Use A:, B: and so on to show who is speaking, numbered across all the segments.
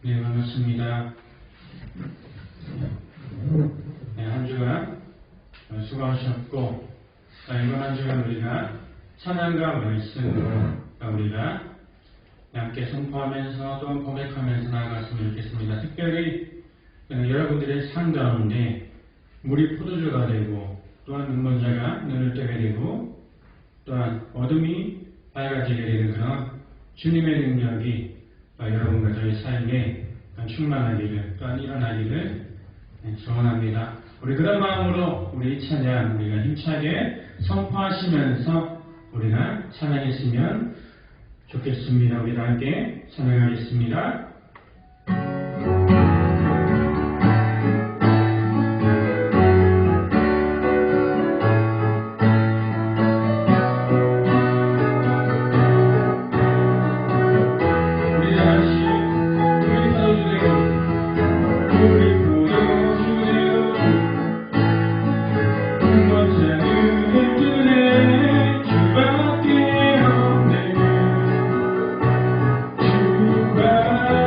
A: 네, 반갑습니다. 네, 한 주간 수고하셨고, 이번 한 주간 우리가 찬양과 말씀 우리가 함께 선포하면서 또 고백하면서 나아갔으면 좋겠습니다. 특별히 여러분들의 삶 가운데 물이 포도주가 되고 또한 눈먼자가 눈을 뜨게 되고 또한 어둠이 밝아지게 되는 그런 주님의 능력이 여러분과 저희 삶에 충만하기를 또한 일어나기를 소원합니다. 우리 그런 마음으로 우리 찬양 우리가 힘차게 선포하시면서 우리가 찬양했으면 좋겠습니다. 우리 함께 찬양하겠습니다.
B: 주밖에 없네. 주가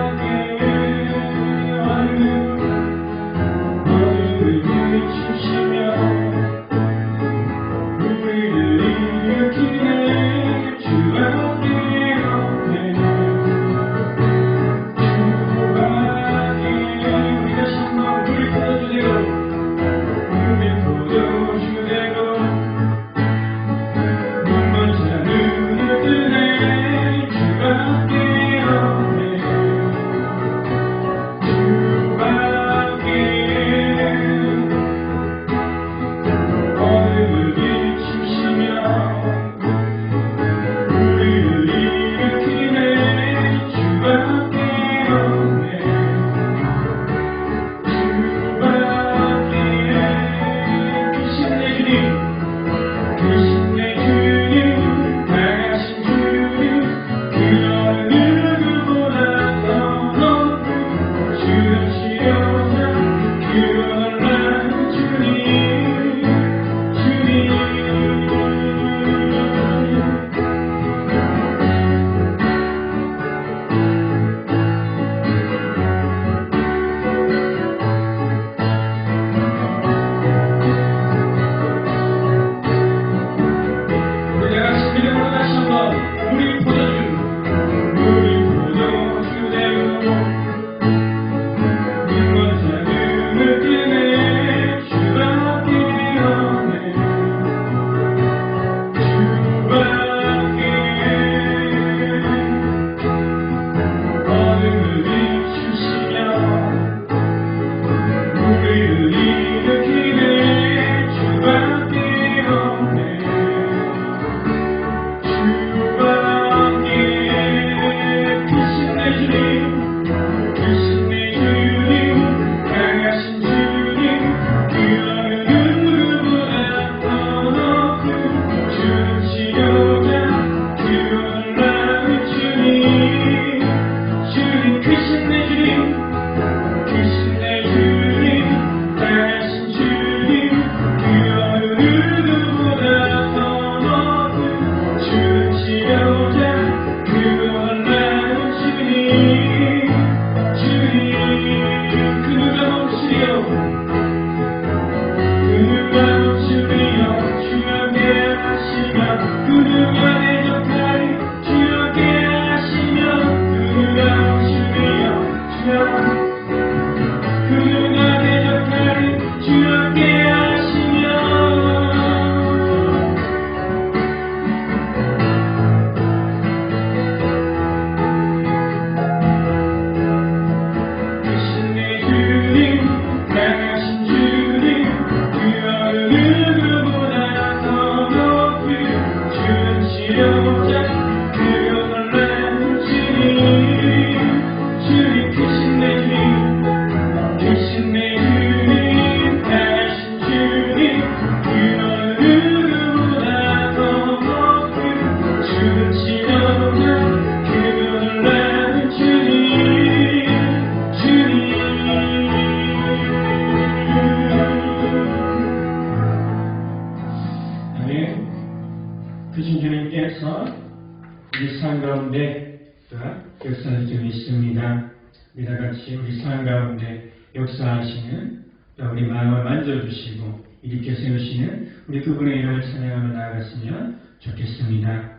A: 우리 다 같이 우리 삶 가운데 역사하시는 또 우리 마음을 만져주시고 일으켜 세우시는 우리 그분의 이름을 찬양하며 나아갔으면 좋겠습니다.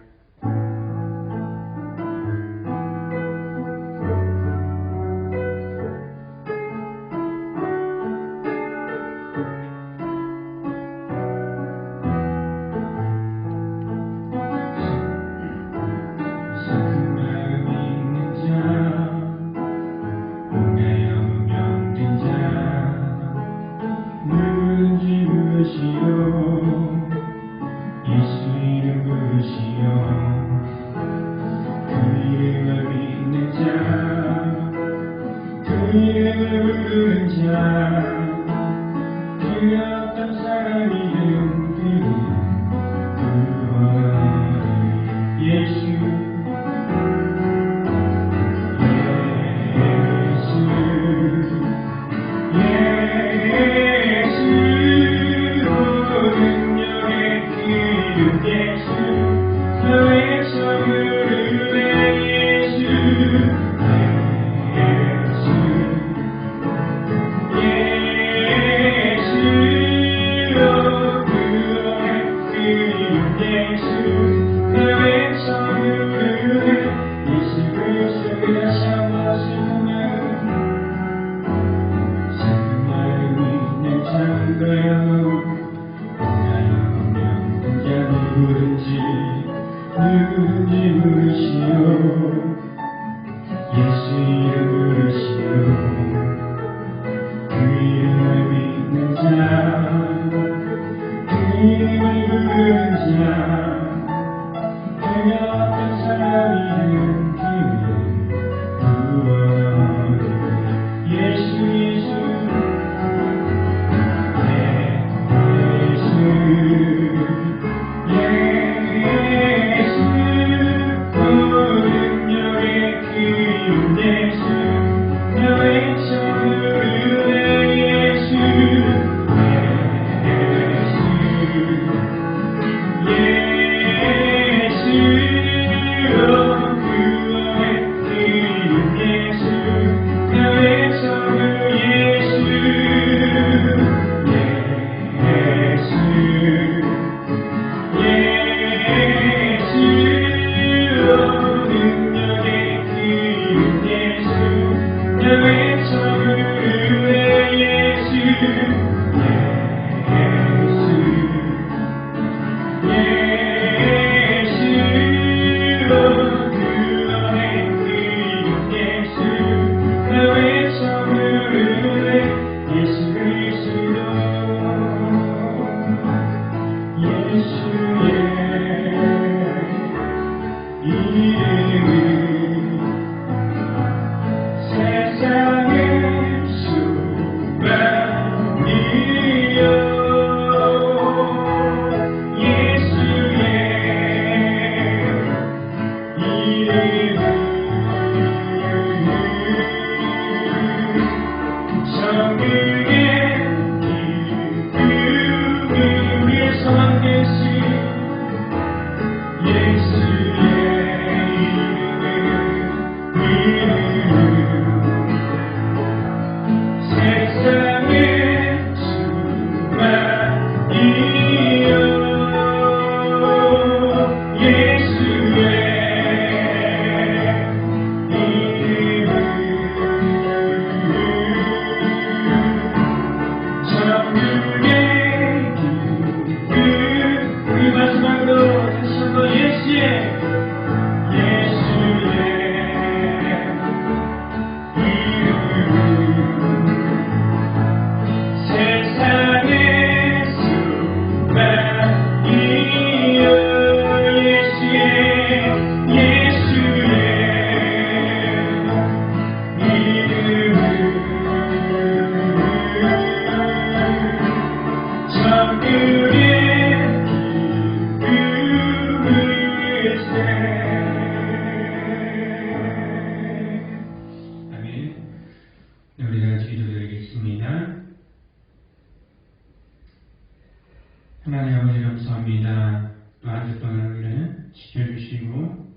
A: 하나님 아버지 감사합니다. 또 한 주 동안 우리를 지켜주시고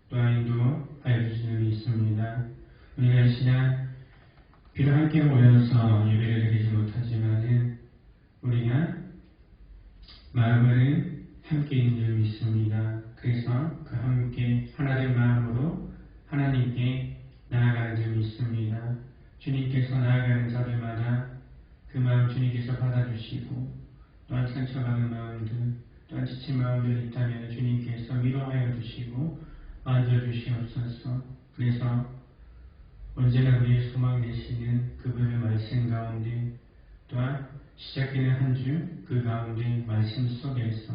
A: 또 인도하여 주시는 일이 있습니다. 우리가 이 시간 비록 함께 모여서 예배를 드리지 못하지만은 우리가 마음으로 함께 있는 줄 믿습니다. 그래서 그 함께 하나된 마음으로 하나님께 나아가는 줄 믿습니다. 주님께서 나아가는 자들마다 그 마음 주님께서 받아주시고 또한 상처받은 마음들 또한 지친 마음들이 있다면 주님께서 위로하여 주시고 만져주시옵소서. 그래서 언제나 우리의 소망 되시는 그분의 말씀 가운데 또한 시작되는 한 주 그 가운데 말씀 속에서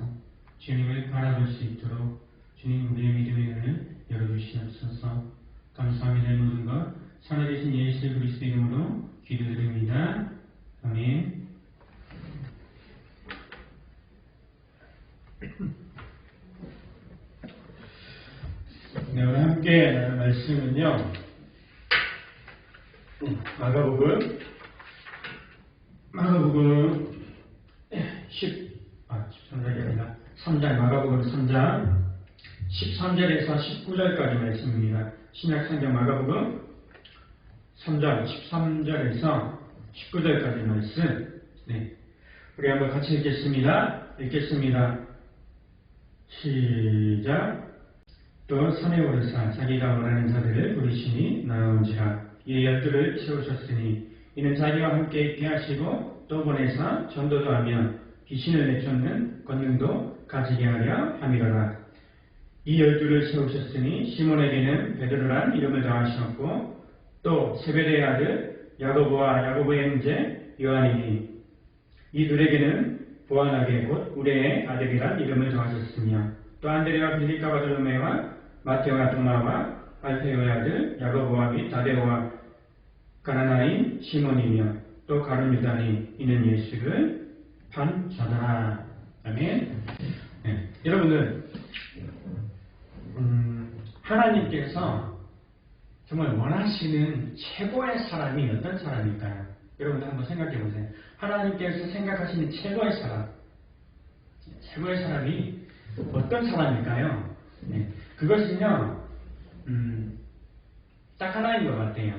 A: 주님을 바라볼 수 있도록 주님 우리의 믿음의 눈을 열어주시옵소서. 감사합니다. 모든 것 살아계신 예수 그리스도 이름으로 기도드립니다. 아멘. 네, 오늘 함께 나눌 말씀은요, 마가복음 3장, 마가복음 3장 13절에서 19절까지 말씀입니다. 신약성경 마가복음 3장 13절에서 19절까지 말씀. 네, 우리 한번 같이 읽겠습니다. 시작. 또 산에 오르사 자기가 원하는 자들을 부르시니 나온지라. 이에 열두를 채우셨으니 이는 자기와 함께 있게 하시고 또 보내사 전도도 하며 귀신을 내쫓는 권능도 가지게 하려 함이로라. 이 열두를 세우셨으니 시몬에게는 베드로란 이름을 더하셨고 또 세베대의 아들 야고보와 야고보의 형제 요한이니 이 둘에게는 보아나게 곧 우레의 아들이란 이름을 더하셨으며 또 안드레와 빌립과 바돌로메와 마테오와 도마와 알페오의 아들 야고보와 및 다데오와 가나나인 시몬이며 또 가룟 유다니 이는 예수를 판 자더라. 아멘. 네. 여러분들 하나님께서 정말 원하시는 최고의 사람이 어떤 사람일까요? 여러분들 한번 생각해 보세요. 하나님께서 생각하시는 최고의 사람이 어떤 사람일까요? 네. 그것은요 딱 하나인 것 같아요.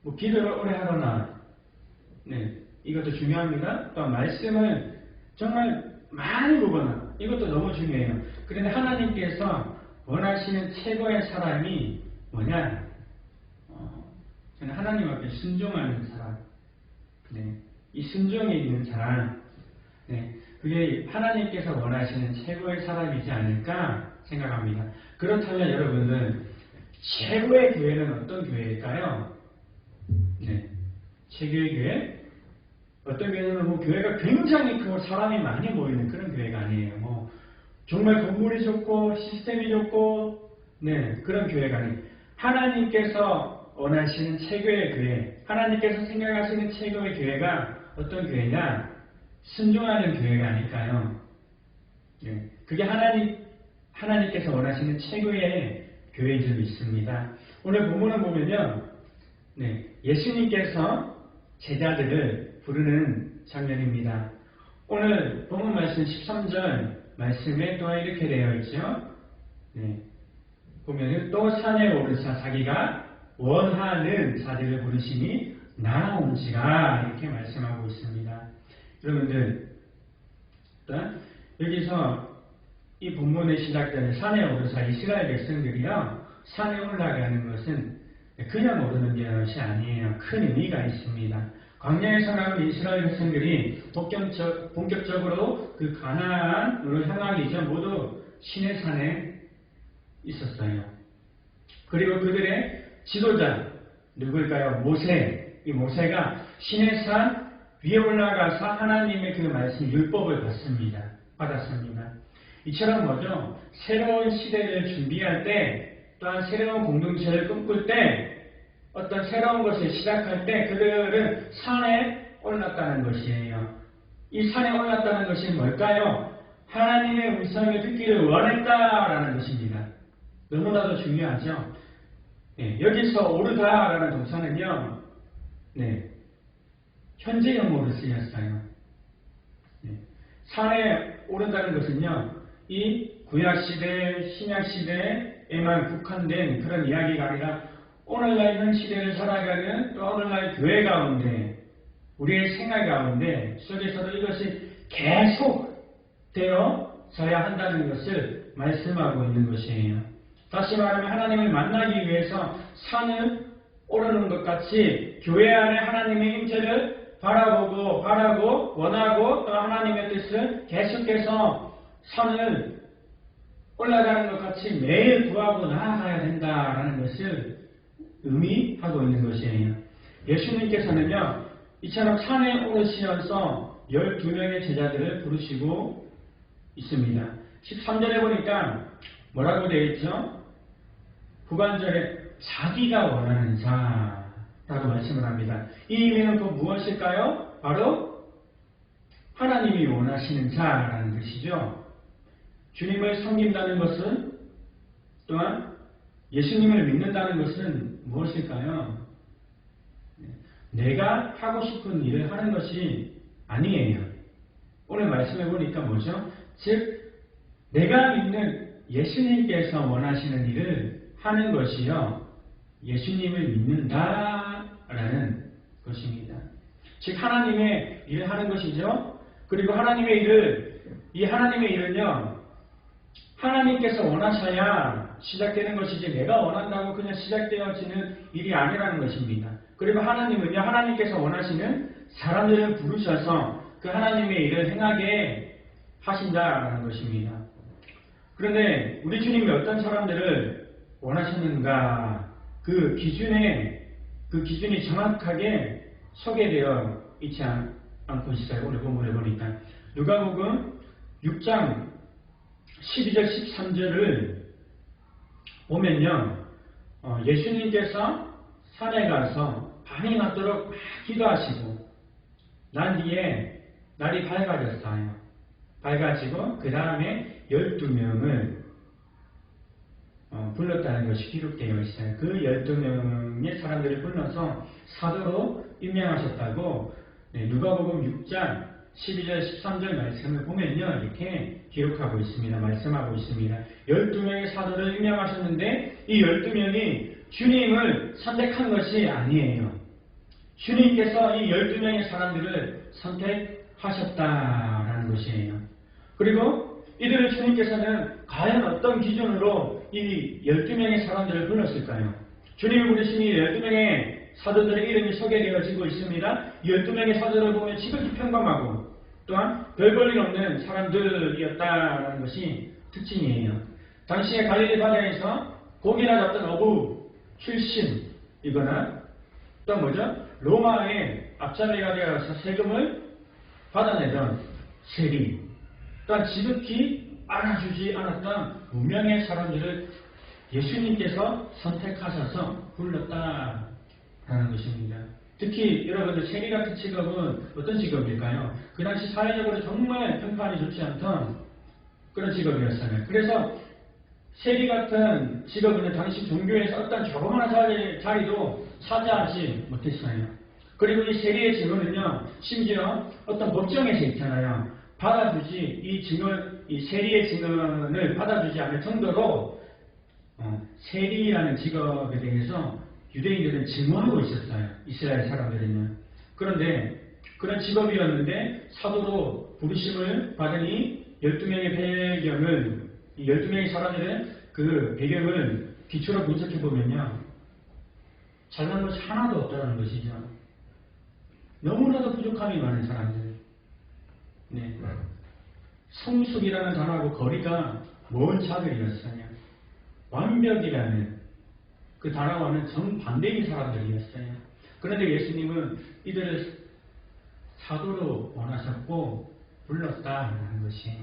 A: 뭐 기도를 오래 하거나, 네, 이것도 중요합니다. 또 말씀을 정말 많이 보거나, 이것도 너무 중요해요. 그런데 하나님께서 원하시는 최고의 사람이 뭐냐? 저는 하나님 앞에 순종하는 사람, 네, 이 순종에 있는 사람, 네, 그게 하나님께서 원하시는 최고의 사람이지 않을까 생각합니다. 그렇다면 여러분들 최고의 교회는 어떤 교회일까요? 네, 최고의 교회? 어떤 교회는 뭐 교회가 굉장히 크고 사람이 많이 모이는 그런 교회가 아니에요. 뭐 정말 건물이 좋고 시스템이 좋고, 네, 그런 교회가 아니에요. 하나님께서 원하시는 최고의 교회, 하나님께서 생각하시는 최고의 교회가 어떤 교회냐? 순종하는 교회가 아닐까요? 네, 그게 하나님께서 원하시는 최고의 교회인 줄 믿습니다. 오늘 본문을 보면요, 네, 예수님께서 제자들을 부르는 장면입니다. 오늘 본문 말씀 13절 말씀에 또 이렇게 되어 있죠. 네, 보면은 또 산에 오르사 자기가 원하는 자들을 부르시니 나온지라 이렇게 말씀하고 있습니다. 여러분들, 여기서 이 본문에 시작되는 산에 오르사 이스라엘 백성들이요, 산에 올라가는 것은 그냥 오르는 것이 아니에요. 큰 의미가 있습니다. 광야에 살아가는 이스라엘 백성들이 본격적으로 그 가나안으로 향하기 전 모두 시내 산에 있었어요. 그리고 그들의 지도자 누굴까요? 모세. 이 모세가 시내 산 위에 올라가서 하나님의 그 말씀 율법을 받았습니다. 이처럼 뭐죠? 새로운 시대를 준비할 때, 또한 새로운 공동체를 꿈꿀 때, 어떤 새로운 것을 시작할 때 그들은 산에 올랐다는 것이에요. 이 산에 올랐다는 것이 뭘까요? 하나님의 음성을 듣기를 원했다라는 것입니다. 너무나도 중요하죠. 네, 여기서 오르다라는 동사는요, 네, 현재형으로 쓰였어요. 네, 산에 오른다는 것은요, 이 구약시대, 신약시대에만 국한된 그런 이야기가 아니라 오늘날 현 시대를 살아가는 또 오늘날 교회 가운데 우리의 생활 가운데 속에서도 이것이 계속 되어져야 한다는 것을 말씀하고 있는 것이에요. 다시 말하면 하나님을 만나기 위해서 산을 오르는 것 같이 교회 안에 하나님의 임재를 바라고 원하고 또 하나님의 뜻을 계속해서 산을 올라가는 것 같이 매일 구하고 나아가야 된다라는 것을 의미하고 있는 것이에요. 예수님께서는요, 이처럼 산에 오르시면서 12명의 제자들을 부르시고 있습니다. 13절에 보니까 뭐라고 되어 있죠? 후반절에 자기가 원하는 자라고 말씀을 합니다. 이 의미는 또 무엇일까요? 바로 하나님이 원하시는 자라는 것이죠. 주님을 섬긴다는 것은 또한 예수님을 믿는다는 것은 무엇일까요? 내가 하고 싶은 일을 하는 것이 아니에요. 오늘 말씀해 보니까 뭐죠? 즉 내가 믿는 예수님께서 원하시는 일을 하는 것이요 예수님을 믿는다라는 것입니다. 즉 하나님의 일을 하는 것이죠. 그리고 하나님의 일은요 하나님께서 원하셔야 시작되는 것이지 내가 원한다고 그냥 시작되어지는 일이 아니라는 것입니다. 그리고 하나님은요 하나님께서 원하시는 사람들을 부르셔서 그 하나님의 일을 행하게 하신다라는 것입니다. 그런데 우리 주님이 어떤 사람들을 원하셨는가 그 기준이 정확하게 소개되어 있지 않고 있어요. 오늘 본문에 보니까 누가복음 6장 12절 13절을 보면요 예수님께서 산에 가서 밤이 낮도록 막 기도하시고 난 뒤에 날이 밝아졌어요. 밝아지고 그 다음에 12명을 불렀다는 것이 기록되어 있어요. 그 12명의 사람들을 불러서 사도로 임명하셨다고 누가복음 6장 12절 13절 말씀을 보면요 이렇게 기록하고 있습니다. 말씀하고 있습니다. 12명의 사도를 임명하셨는데 이 12명이 주님을 선택한 것이 아니에요. 주님께서 이 12명의 사람들을 선택하셨다라는 것이에요. 그리고 이들을 주님께서는 과연 어떤 기준으로 이 12명의 사람들을 불렀을까요? 주님을 부르신 이 12명의 사도들의 이름이 소개되어지고 있습니다. 이 12명의 사도를 보면 지극히 평범하고 또한 별 볼 일 없는 사람들이었다는 것이 특징이에요. 당시에 갈릴리 바다에서 고기나 잡던 어부 출신이거나 또 뭐죠? 로마의 앞자리가 되어서 세금을 받아내던 세리 또한 지극히 알아주지 않았던 무명의 사람들을 예수님께서 선택하셔서 불렀다라는 것입니다. 특히 여러분들 세리 같은 직업은 어떤 직업일까요? 그 당시 사회적으로 정말 평판이 좋지 않던 그런 직업이었어요. 그래서 세리 같은 직업은 당시 종교에서 어떤 조그마한 자리도 차지하지 못했어요. 그리고 이 세리의 직원은요, 심지어 어떤 법정에서 있잖아요. 이 세리의 증언을 받아주지 않을 정도로 세리라는 직업에 대해서 유대인들은 증오하고 있었어요. 이스라엘 사람들은요. 그런데 그런 직업이었는데 사도로 부르심을 받으니 12명의 12명의 사람들의 그 배경을 기초로 분석해 보면요. 잘난 것이 하나도 없다는 것이죠. 너무나도 부족함이 많은 사람들. 네. 성숙이라는 단어하고 거리가 먼 자들이었어요. 완벽이라는 그 단어와는 정반대인 사람들이었어요. 그런데 예수님은 이들을 사도로 원하셨고 불렀다는 것이에요.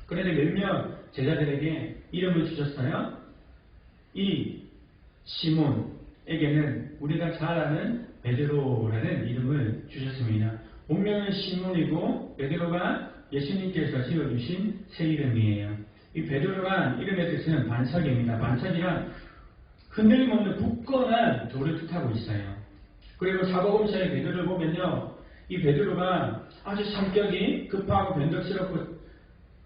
A: 그런데 몇몇 제자들에게 이름을 주셨어요. 이 시몬에게는 우리가 잘 아는 베드로라는 이름을 주셨습니다. 본명은 시몬이고 베드로가 예수님께서 지어주신 새 이름이에요. 이 베드로란 이름의 뜻은 반석입니다. 반석이란 흔들림 없는 굳건한 돌을 뜻하고 있어요. 그리고 사복음서의 베드로를 보면요. 이 베드로가 아주 성격이 급하고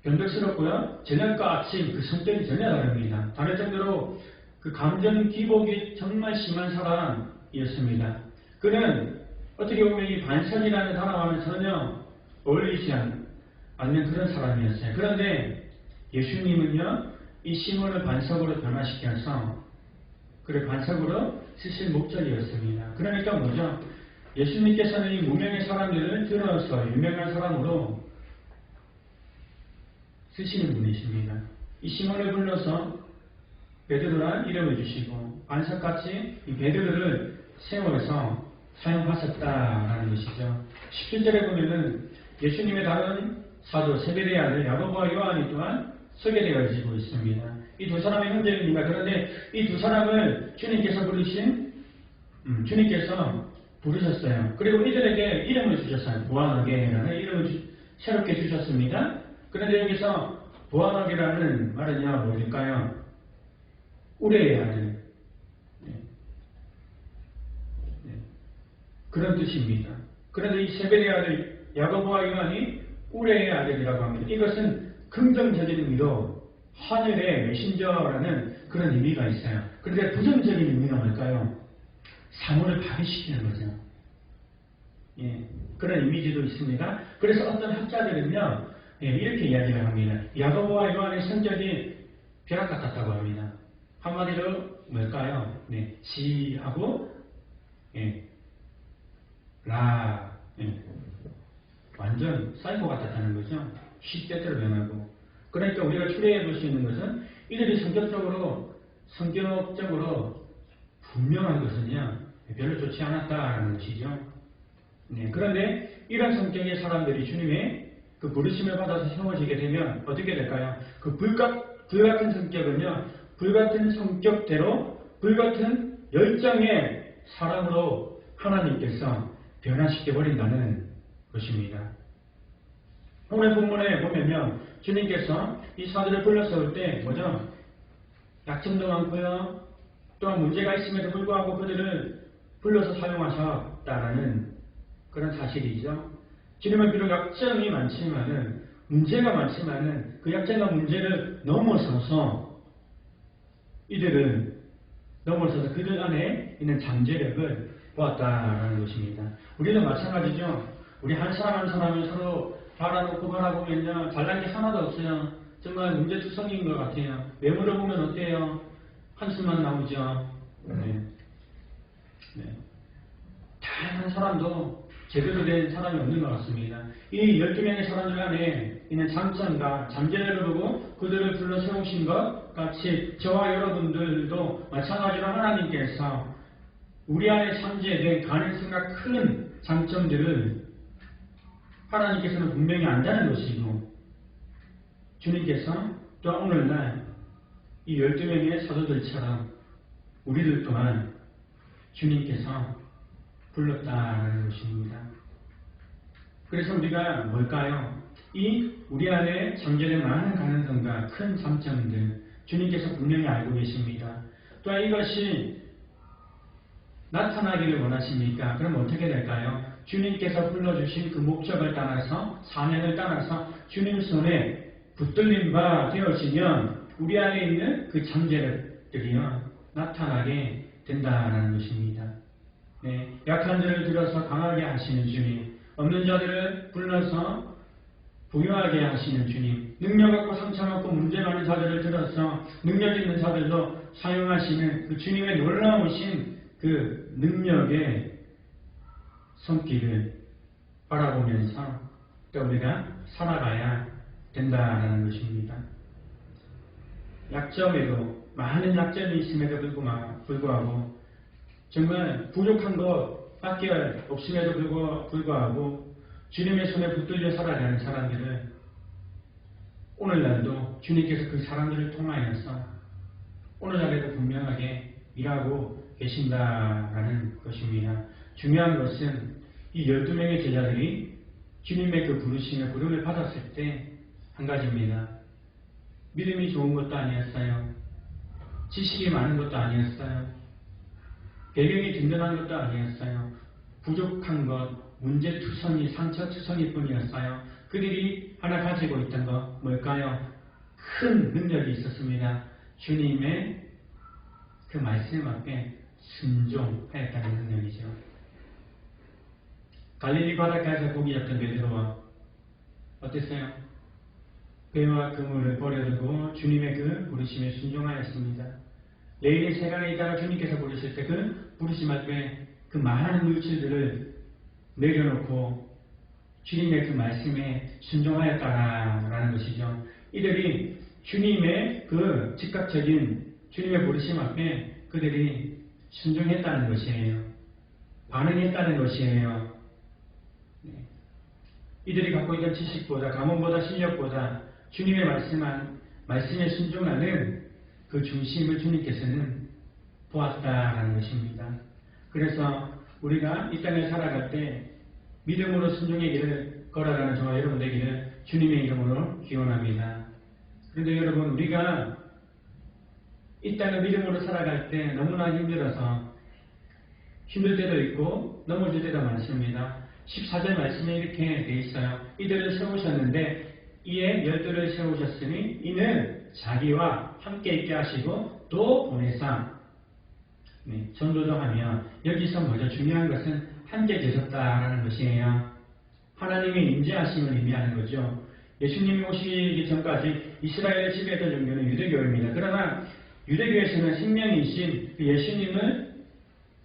A: 변덕스럽고요. 저녁과 아침 그 성격이 전혀 다릅니다. 다를 정도로 그 감정 기복이 정말 심한 사람이었습니다. 그는 어떻게 보면 이 반석이라는 단어와는 전혀 어울리지 않는 그런 사람이었어요. 그런데 예수님은요, 이 시몬을 반석으로 변화시켜서 그를 반석으로 쓰실 목적이었습니다. 그러니까 뭐죠? 예수님께서는 이 무명의 사람들을 들어서 유명한 사람으로 쓰시는 분이십니다. 이 시몬을 불러서 베드로란 이름을 주시고 반석같이 이 베드로를 세워서 사용하셨다라는 것이죠. 17절에 보면은 예수님의 다른 사도 세베대의 아들 야고보와 요한이 또한 소개되어지고 있습니다. 이 두 사람의 형제입니다. 그런데 이 두 사람을 주님께서 부르셨어요. 그리고 이들에게 이름을 주셨어요. 보아너게라는 이름을 새롭게 주셨습니다. 그런데 여기서 보아너게라는 말은요, 뭘까요? 우레의 아들. 그런 뜻입니다. 그런데 이 세베대의 아들 야고보와 요한이 우레의 아들이라고 합니다. 이것은 긍정적인 의미로 하늘의 메신저라는 그런 의미가 있어요. 그런데 부정적인 의미는 뭘까요? 사물을 파괴시키는 거죠. 그런 이미지도 있습니다. 그래서 어떤 학자들은요, 이렇게 이야기를 합니다. 야고보와 요한의 성격이 벼락 같았다고 합니다. 한마디로 뭘까요? 지하고 완전 사이코 같았다는 거죠. 시때때로 변하고. 그러니까 우리가 추리해 볼 수 있는 것은 이들이 성격적으로 분명한 것은요, 별로 좋지 않았다라는 것이죠. 그런데 이런 성격의 사람들이 주님의 그 부르심을 받아서 세워지게 되면 어떻게 될까요? 그 불같은 성격은요, 불같은 성격대로 불같은 열정의 사람으로 하나님께서 변화시켜 버린다는 것입니다. 오늘 본문에 보면요, 주님께서 이 사도를 불러세울 때 뭐죠? 약점도 많고요, 또한 문제가 있음에도 불구하고 그들을 불러서 사용하셨다라는 그런 사실이죠. 주님은 비록 약점이 많지만은, 문제가 많지만은 그 약점과 문제를 넘어서서 그들 안에 있는 잠재력을 보았다라는 것입니다. 우리도 마찬가지죠. 우리 한 사람 한 사람을 서로 바라놓고 바라보면요, 잘난 게 하나도 없어요. 정말 문제투성이인 것 같아요. 외모를 보면 어때요? 한숨만 나오죠. 다양한 사람도 제대로 된 사람이 없는 것 같습니다. 이 12명의 사람들 안에 있는 장점과 잠재력을 보고 그들을 불러 세우신 것 같이 저와 여러분들도 마찬가지로 하나님께서 우리 안에 잠재된 가능성과 큰 장점들을 하나님께서는 분명히 안다는 것이고, 주님께서 또한 오늘날 이 12명의 사도들처럼 우리들 또한 주님께서 불렀다는 것입니다. 그래서 우리가 뭘까요? 이 우리 안에 잠재된 많은 가능성과 큰 장점들 주님께서 분명히 알고 계십니다. 또한 이것이 나타나기를 원하십니까? 그럼 어떻게 될까요? 주님께서 불러주신 그 목적을 따라서, 사명을 따라서 주님 손에 붙들린 바 되어지면 우리 안에 있는 그 잠재력들이요, 나타나게 된다는 것입니다. 약한 자를 들어서 강하게 하시는 주님, 없는 자들을 불러서 부유하게 하시는 주님, 능력 없고 상처 없고 문제 많은 자들을 들어서 능력 있는 자들도 사용하시는 그 주님의 놀라우신 그 능력의 손길을 바라보면서 또 우리가 살아가야 된다는 것입니다. 약점에도, 많은 약점이 있음에도 불구하고 정말 부족한 것밖에 없음에도 불구하고 주님의 손에 붙들려 살아가는 사람들을 오늘날도 주님께서 그 사람들을 통하여서 오늘날에도 분명하게 일하고 계신다라는 것입니다. 중요한 것은 이 12명의 제자들이 주님의 그 부름을 받았을 때 한 가지입니다. 믿음이 좋은 것도 아니었어요. 지식이 많은 것도 아니었어요. 배경이 든든한 것도 아니었어요. 부족한 것, 문제투성이, 상처투성이 뿐이었어요. 그들이 하나 가지고 있던 것 뭘까요? 큰 능력이 있었습니다. 주님의 그 말씀 앞에 순종하였다는 능력이죠. 갈릴리 바닷가에서 고기 잡던 베드로와 어땠어요? 배와 그물을 버려두고 주님의 그 부르심에 순종하였습니다. 레인의 세간에 있다가 주님께서 부르실 때 그 부르심 앞에 그 많은 물질들을 내려놓고 주님의 그 말씀에 순종하였다라는 것이죠. 이들이 주님의 그 즉각적인 주님의 부르심 앞에 그들이 순종했다는 것이에요. 반응했다는 것이에요. 이들이 갖고 있던 지식보다 가문보다 실력보다 주님의 말씀에 순종하는 그 중심을 주님께서는 보았다라는 것입니다. 그래서 우리가 이 땅에 살아갈 때 믿음으로 순종의 길을 걸어가는 저와 여러분 되기를 주님의 이름으로 기원합니다. 그런데 여러분, 우리가 이 땅을 믿음으로 살아갈 때 너무나 힘들어서 힘들 때도 있고 넘어질 때도 많습니다. 14절 말씀에 이렇게 되어 있어요. 이들을 세우셨는데 이에 12를 세우셨으니 이는 자기와 함께 있게 하시고 또 보내사 전도도 하며, 여기서 먼저 중요한 것은 함께 계셨다라는 것이에요. 하나님의 임재하심을 의미하는 거죠. 예수님이 오시기 전까지 이스라엘의 지배했던 종교는 유대교입니다. 그러나 유대교에서는 생명이신 예수님을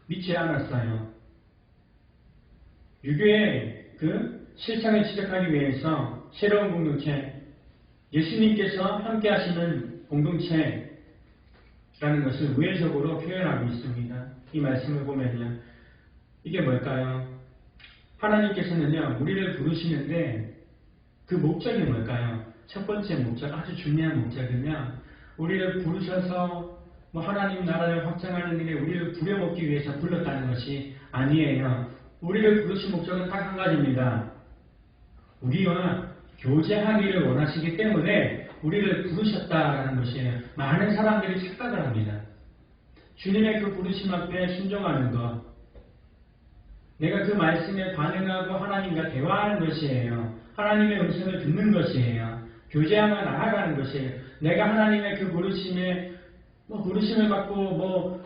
A: 믿지 않았어요. 유교의 그 실상을 지적하기 위해서 새로운 공동체, 예수님께서 함께 하시는 공동체라는 것을 우회적으로 표현하고 있습니다. 이 말씀을 보면요. 이게 뭘까요? 하나님께서는요, 우리를 부르시는데 그 목적이 뭘까요? 첫 번째 목적, 아주 중요한 목적은요, 우리를 부르셔서 하나님 나라를 확장하는 일에 우리를 부려먹기 위해서 불렀다는 것이 아니에요. 우리를 부르신 목적은 딱 한 가지입니다. 우리와 교제하기를 원하시기 때문에 우리를 부르셨다라는 것이에요. 많은 사람들이 착각을 합니다. 주님의 그 부르심 앞에 순종하는 것, 내가 그 말씀에 반응하고 하나님과 대화하는 것이에요. 하나님의 음성을 듣는 것이에요. 교제하며 나아가는 것이에요. 내가 하나님의 그 부르심을 받고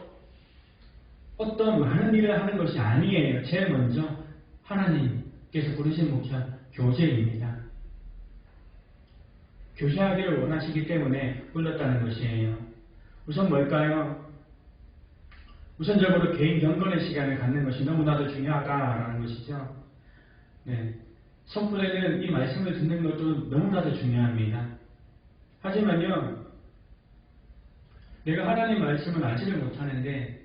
A: 어떤 많은 일을 하는 것이 아니에요. 제일 먼저 하나님께서 부르신 목적, 교제입니다. 교제하기를 원하시기 때문에 불렀다는 것이에요. 우선 뭘까요? 우선적으로 개인 경건의 시간을 갖는 것이 너무나도 중요하다라는 것이죠. 성품에는 이 말씀을 듣는 것도 너무나도 중요합니다. 하지만요, 내가 하나님 말씀을 알지를 못하는데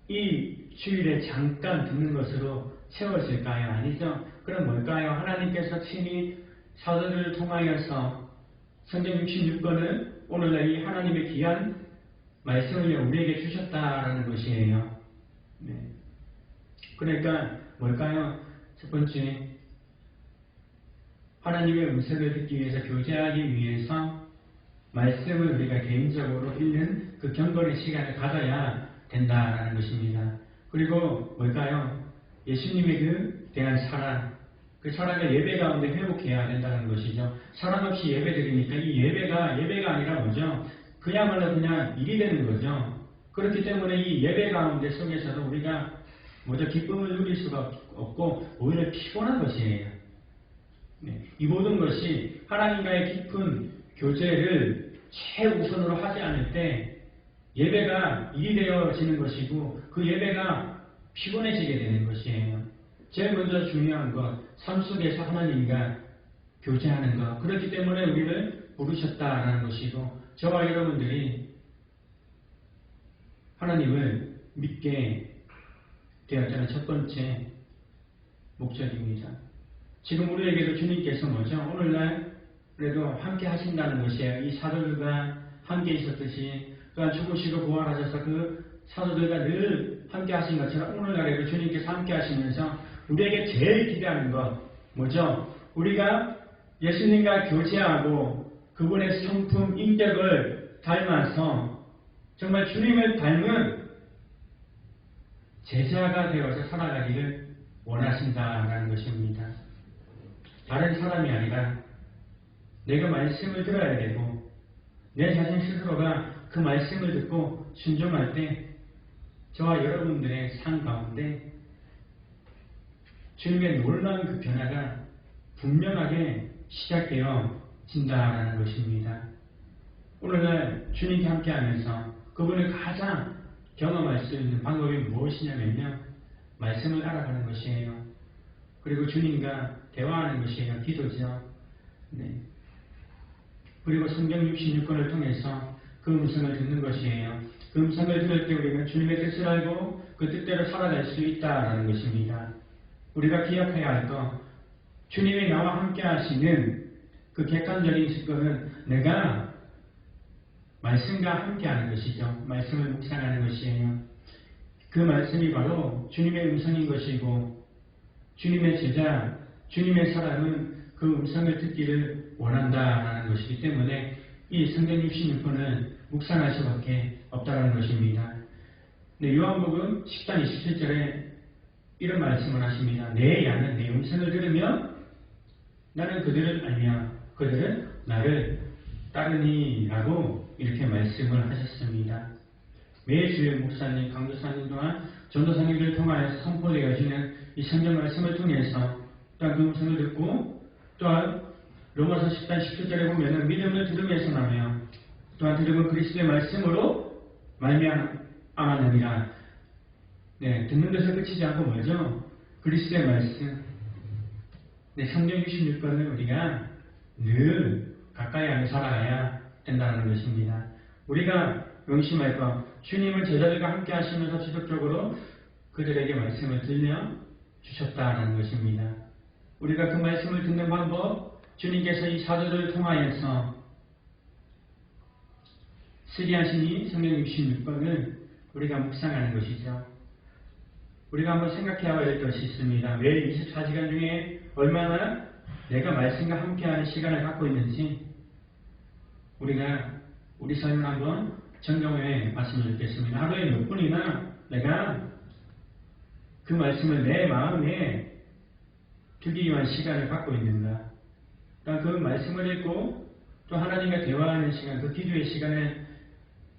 A: 이 주일에 잠깐 듣는 것으로 채워질까요? 아니죠? 그럼 뭘까요? 하나님께서 친히 사도들을 통하여서 성경 66권을 오늘날 이 하나님의 귀한 말씀을 우리에게 주셨다라는 것이에요. 그러니까 뭘까요? 첫 번째, 하나님의 음성을 듣기 위해서, 교제하기 위해서 말씀을 우리가 개인적으로 읽는 그 경건의 시간을 가져야 된다라는 것입니다. 그리고 뭘까요? 예수님의 그 대한 사랑, 그 사랑을 예배 가운데 회복해야 된다는 것이죠. 사랑 없이 예배 드리니까 이 예배가 아니라 뭐죠? 그야말로 그냥 일이 되는 거죠. 그렇기 때문에 이 예배 가운데 속에서도 우리가 기쁨을 누릴 수가 없고 오히려 피곤한 것이에요. 이 모든 것이 하나님과의 깊은 교제를 최우선으로 하지 않을 때 예배가 일이 되어지는 것이고 그 예배가 피곤해지게 되는 것이에요. 제일 먼저 중요한 것, 삶 속에서 하나님과 교제하는 것. 그렇기 때문에 우리를 부르셨다라는 것이고, 저와 여러분들이 하나님을 믿게 되었다는 첫 번째 목적입니다. 지금 우리에게도 주님께서 오늘날 그래도 함께 하신다는 것이에요. 이 사도들과 함께 있었듯이, 또한 죽으시고 부활하셔서 그 사도들과 늘 함께 하신 것처럼 오늘날에도 주님께서 함께 하시면서 우리에게 제일 기대하는 것 뭐죠? 우리가 예수님과 교제하고 그분의 성품, 인격을 닮아서 정말 주님을 닮은 제자가 되어서 살아가기를 원하신다라는 것입니다. 다른 사람이 아니라 내가 말씀을 들어야 되고 내 자신 스스로가 그 말씀을 듣고 순종할 때 저와 여러분들의 삶 가운데 주님의 놀라운 그 변화가 분명하게 시작되어진다라는 것입니다. 오늘날 주님께 함께하면서 그분을 가장 경험할 수 있는 방법이 무엇이냐면요, 말씀을 알아가는 것이에요. 그리고 주님과 대화하는 것이에요. 기도죠. 네. 그리고 성경 66권을 통해서 그 음성을 듣는 것이에요. 그 음성을 들을 때 우리가 주님의 뜻을 알고 그 뜻대로 살아갈 수 있다라는 것입니다. 우리가 기억해야 할 것, 주님이 나와 함께 하시는 그 객관적인 증거는 내가 말씀과 함께 하는 것이죠. 말씀을 묵상하는 것이에요. 그 말씀이 바로 주님의 음성인 것이고, 주님의 제자, 주님의 사람은 그 음성을 듣기를 원한다라는 것이기 때문에 이 성경 66권을 묵상할 수밖에 없다는 것입니다. 네, 요한복음 10장 27절에 이런 말씀을 하십니다. 내 양은 내 음성을 들으며 나는 그들을 알며 그들은 나를 따르니라고 이렇게 말씀을 하셨습니다. 매 주일 목사님, 강도사님 또한 전도사님들을 통하여서 선포되어지는 이 성경 말씀을 통해서 또한 그 음성을 듣고, 또한 로마서 10장 17절에 보면 믿음을 들음에서 나며 또한 들음은 그리스도의 말씀으로 말미암았느니라. 네, 듣는 데서 그치지 않고 뭐죠? 그리스도의 말씀. 네, 성경 66권을 우리가 늘 가까이 하며 살아가야 된다는 것입니다. 우리가 명심할 것, 주님은 제자들과 함께 하시면서 지속적으로 그들에게 말씀을 들려주셨다는 것입니다. 우리가 그 말씀을 듣는 방법, 주님께서 이 사도들을 통하여서 쓰게 하신 이 성경 66권을 우리가 묵상하는 것이죠. 우리가 한번 생각해야 할 것이 있습니다. 매일 24시간 중에 얼마나 내가 말씀과 함께하는 시간을 갖고 있는지 우리가 우리 삶을 한번 점검해 봤으면 좋겠습니다. 하루에 몇 분이나 내가 그 말씀을 내 마음에 두기 위한 시간을 갖고 있는가. 그 말씀을 읽고 또 하나님과 대화하는 시간, 그 기도의 시간을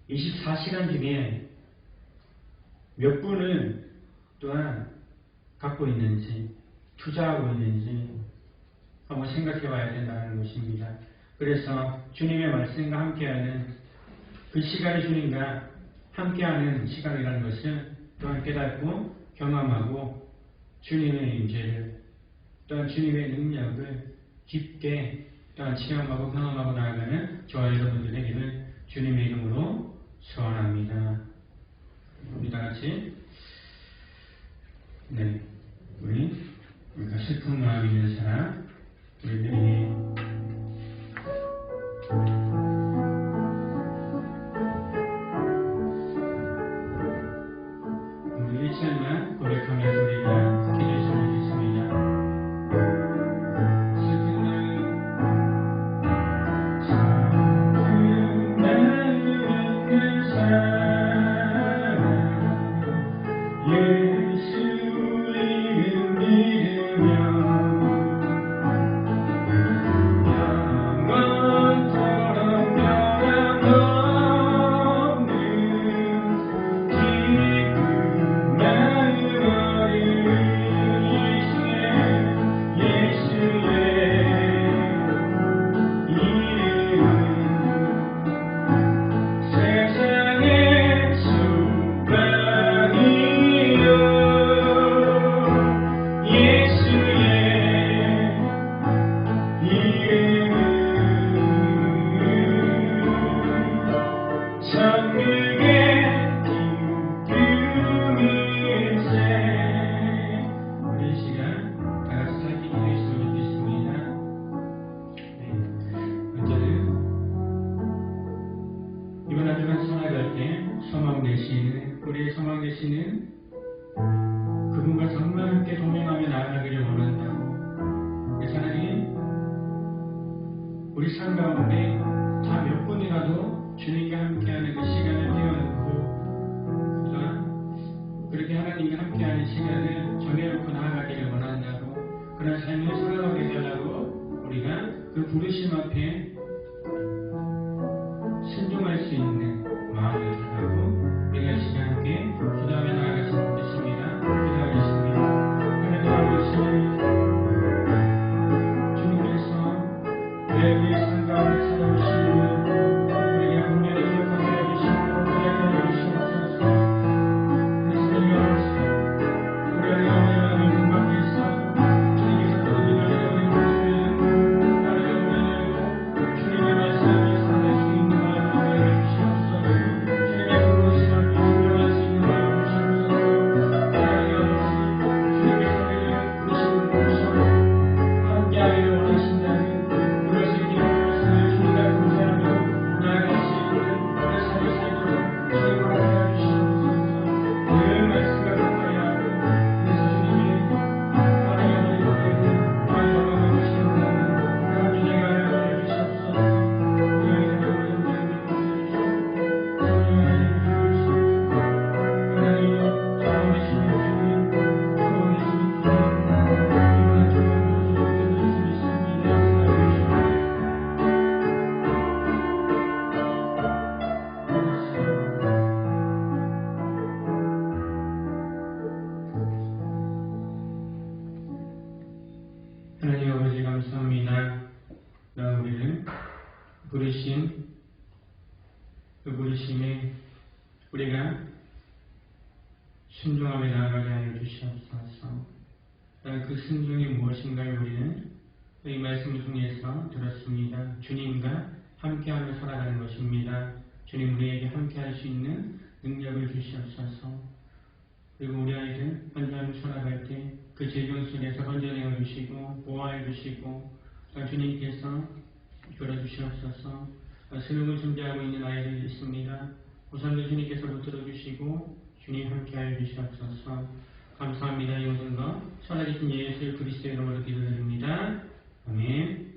A: 24시간 중에 몇 분을 또한 갖고 있는지, 투자하고 있는지 한번 생각해 봐야 된다는 것입니다. 그래서 주님의 말씀과 함께하는 그 시간이 주님과 함께하는 시간이라는 것을 또한 깨닫고 경험하고 주님의 임재를 또한 주님의 능력을 깊게 또한 체험하고 경험하고 나아가는 저와 여러분들 되기를 주님의 이름으로 소원합니다. 우리 다 같이 우리가 슬픈 마음 있는 사람 우리들이 우리 일절만 고백하면서 우리가 기도했으면 좋겠습니다. 슬픈 마음 있는 사람 예수 이름 믿으며 우리의 소망 되시는 그분과 정말 함께 동행하며 나아가기를 원한다고. 그래서 하나님 우리 삶 가운데 다 몇 분이라도 주님과 함께하는 그 시간을 떼어놓고 또한 그렇게 하나님과 함께하는 시간을 정해놓고 나아가기를 원한다고. 그런 삶을 살아가게 해달라고 우리가 그 부르심 앞에 순종할 수 있는 마음을 가지고 그 부르심에 우리가 순종하며 나아가게 하여 주시옵소서. 그 순종이 무엇인가를 우리는 이 말씀을 통해서 들었습니다. 주님과 함께하며 살아가는 것입니다. 주님 우리에게 함께할 수 있는 능력을 주시옵소서. 그리고 우리 아이들 환자로 살아갈 때 그 재정 속에서 건져내어 주시고 보호해 주시고 주님께서 끌어주시옵소서. 수능을 준비하고 있는 아이들이 있습니다. 우선도 주님께서 붙들어 주시고 주님 함께하여 주시옵소서. 감사합니다. 이 모든 것 살아계신 예수 그리스도의 이름으로 기도드립니다.